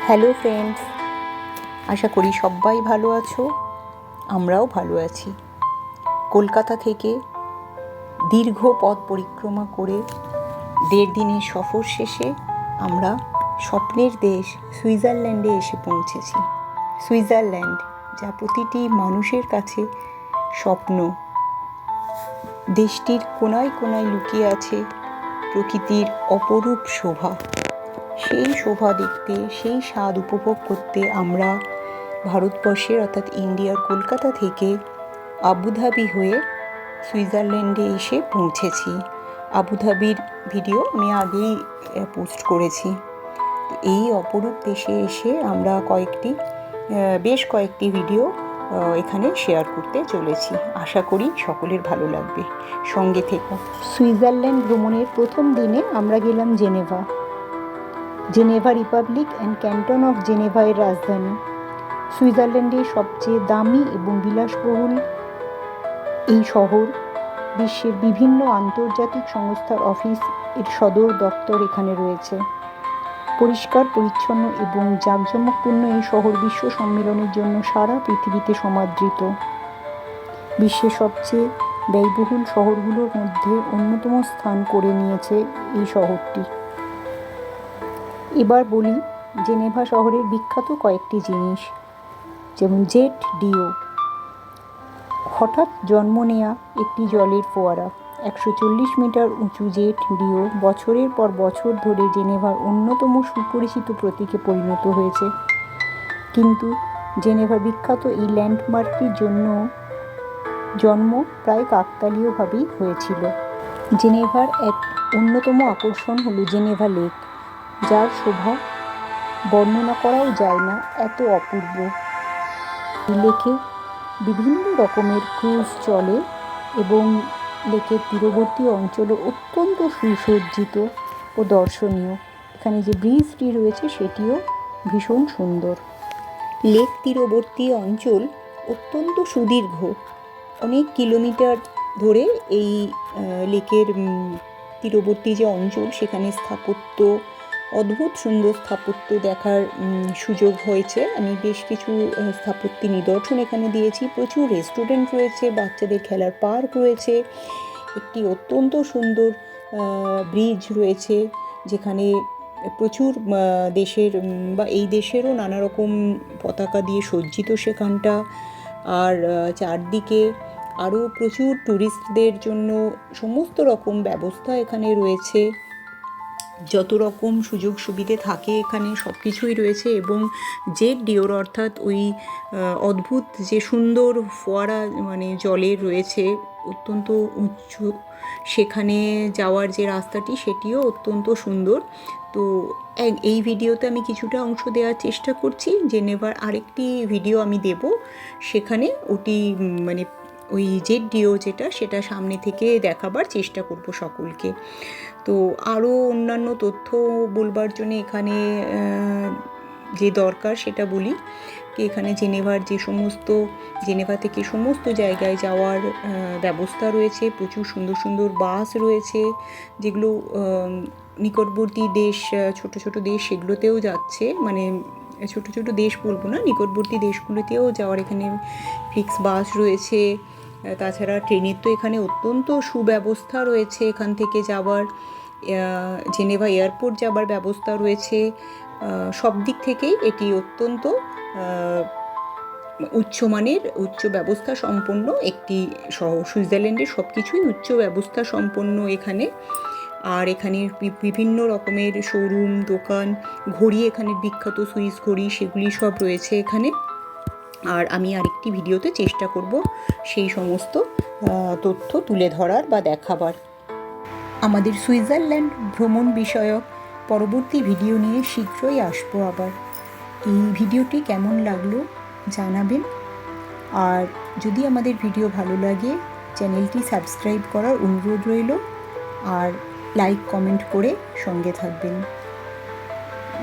Hello friends, আশা করি সবাই ভালো আছো। আমরাও ভালো আছি। কলকাতা থেকে দীর্ঘ পথ পরিক্রমা করে 1.5 দিনের সফর শেষে আমরা স্বপ্নের দেশ সুইজারল্যান্ডে এসে পৌঁছেছি। সুইজারল্যান্ড, যা প্রতিটি মানুষের কাছে স্বপ্ন। দেশটির কোনায় কোনায় লুকিয়ে আছে প্রকৃতির অপরূপ শোভা। সেই শোভা দেখতে, সেই স্বাদ উপভোগ করতে আমরা ভারতবর্ষের অর্থাৎ ইন্ডিয়ার কলকাতা থেকে আবুধাবি হয়ে সুইজারল্যান্ডে এসে পৌঁছেছি। আবুধাবির ভিডিও আমি আগেই পোস্ট করেছি। এই অপরূপ দেশে এসে আমরা বেশ কয়েকটি ভিডিও এখানে শেয়ার করতে চলেছি। আশা করি সকলের ভালো লাগবে, সঙ্গে থেকো। সুইজারল্যান্ড ভ্রমণের প্রথম দিনে আমরা গেলাম Geneva Republic and Canton of Geneva এর রাজধানী। সুইজারল্যান্ডের সবচেয়ে দামি এবং বিলাসবহুল এই শহর। বিশ্বের বিভিন্ন আন্তর্জাতিক সংস্থার অফিস এর সদর দপ্তর এখানে রয়েছে। পরিষ্কার পরিচ্ছন্ন এবং জাঁকজমকপূর্ণ এই শহর বিশ্ব সম্মেলনের জন্য সারা পৃথিবীতে সমাদৃত। বিশ্বের সবচেয়ে ব্যয়বহুল শহরগুলোর মধ্যে অন্যতম স্থান করে নিয়েছে এই শহরটি। এবার বলি জেনেভা শহরের বিখ্যাত কয়েকটি জিনিস, যেমন জেট ডিও, হঠাৎ জন্ম নেয়া একটি জলের ফোয়ারা। 140 মিটার উঁচু জেট ডিও বছরের পর বছর ধরে জেনেভার অন্যতম সুপরিচিত প্রতীকে পরিণত হয়েছে। কিন্তু জেনেভার বিখ্যাত এই ল্যান্ডমার্কটির জন্ম প্রায় কাকতালীয়ভাবেই হয়েছিল। জেনেভার এক অন্যতম আকর্ষণ হলো জেনেভা লেক, যার শোভা বর্ণনা করাও যায় না, এত অপূর্ব। এই লেকে বিভিন্ন রকমের ক্রুজ চলে এবং লেকের তীরবর্তী অঞ্চলও অত্যন্ত সুসজ্জিত ও দর্শনীয়। এখানে যে ব্রিজটি রয়েছে সেটিও ভীষণ সুন্দর। লেক তীরবর্তী অঞ্চল অত্যন্ত সুদীর্ঘ, অনেক কিলোমিটার ধরে এই লেকের তীরবর্তী যে অঞ্চল, সেখানে স্থাপত্য, অদ্ভুত সুন্দর স্থাপত্য দেখার সুযোগ হয়েছে। আমি বেশ কিছু স্থাপত্যের নিদর্শন এখানে দিয়েছি। প্রচুর রেস্টুরেন্ট রয়েছে, বাচ্চাদের খেলার পার্ক রয়েছে, একটি অত্যন্ত সুন্দর ব্রিজ রয়েছে যেখানে প্রচুর দেশের বা এই দেশেরও নানা রকম পতাকা দিয়ে সজ্জিত সেখানটা। আর চারদিকে আরও প্রচুর ট্যুরিস্টদের জন্য সমস্ত রকম ব্যবস্থা এখানে রয়েছে। যত রকম সুযোগ সুবিধে থাকে এখানে সব কিছুই রয়েছে। এবং জেট ডিওর অর্থাৎ ওই অদ্ভুত যে সুন্দর ফোয়ারা মানে জলের রয়েছে অত্যন্ত উঁচু, সেখানে যাওয়ার যে রাস্তাটি সেটিও অত্যন্ত সুন্দর। তো এই ভিডিওতে আমি কিছুটা অংশ দেওয়ার চেষ্টা করছি। জেনেভার আরেকটি ভিডিও আমি দেব, সেখানে ওটি মানে ওই জেট ডিও সেটা সামনে থেকে দেখাবার চেষ্টা করব সকলকে। তো আরও অন্যান্য তথ্য বলবার জন্য এখানে যে দরকার সেটা বলি। এখানে জেনেভা থেকে সমস্ত জায়গায় যাওয়ার ব্যবস্থা রয়েছে। প্রচুর সুন্দর সুন্দর বাস রয়েছে, যেগুলো নিকটবর্তী দেশ, ছোট ছোট দেশ সেগুলোতেও যাচ্ছে। মানে ছোট ছোট দেশ বলবো না, নিকটবর্তী দেশগুলোতেও যাওয়ার এখানে ফিক্স বাস রয়েছে। তাছাড়া ট্রেনের তো এখানে অত্যন্ত সুব্যবস্থা রয়েছে। এখান থেকে যাওয়ার জেনেভা এয়ারপোর্ট যাবার ব্যবস্থা রয়েছে। সব দিক থেকেই এটি অত্যন্ত উচ্চ ব্যবস্থা সম্পন্ন একটি শহর। সুইজারল্যান্ডের সব কিছুই উচ্চ ব্যবস্থা সম্পন্ন এখানে। আর এখানে বিভিন্ন রকমের শোরুম, দোকান, ঘড়ি, এখানে বিখ্যাত সুইস ঘড়ি, সেগুলি সব রয়েছে এখানে। আর আমি আরেকটি ভিডিওতে চেষ্টা করব সেই সমস্ত তথ্য তুলে ধরার বা দেখাবার। আমাদের সুইজারল্যান্ড ভ্রমণ বিষয়ক পরবর্তী ভিডিও নিয়ে শীঘ্রই আসবো আবার। এই ভিডিওটি কেমন লাগলো জানাবেন। আর যদি আমাদের ভিডিও ভালো লাগে, চ্যানেলটি সাবস্ক্রাইব করার অনুরোধ রইল। আর লাইক কমেন্ট করে সঙ্গে থাকবেন।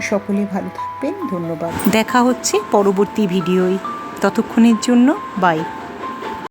সকলে ভালো থাকবেন, ধন্যবাদ। দেখা হচ্ছে পরবর্তী ভিডিওয়। ততক্ষণের জন্য বাই।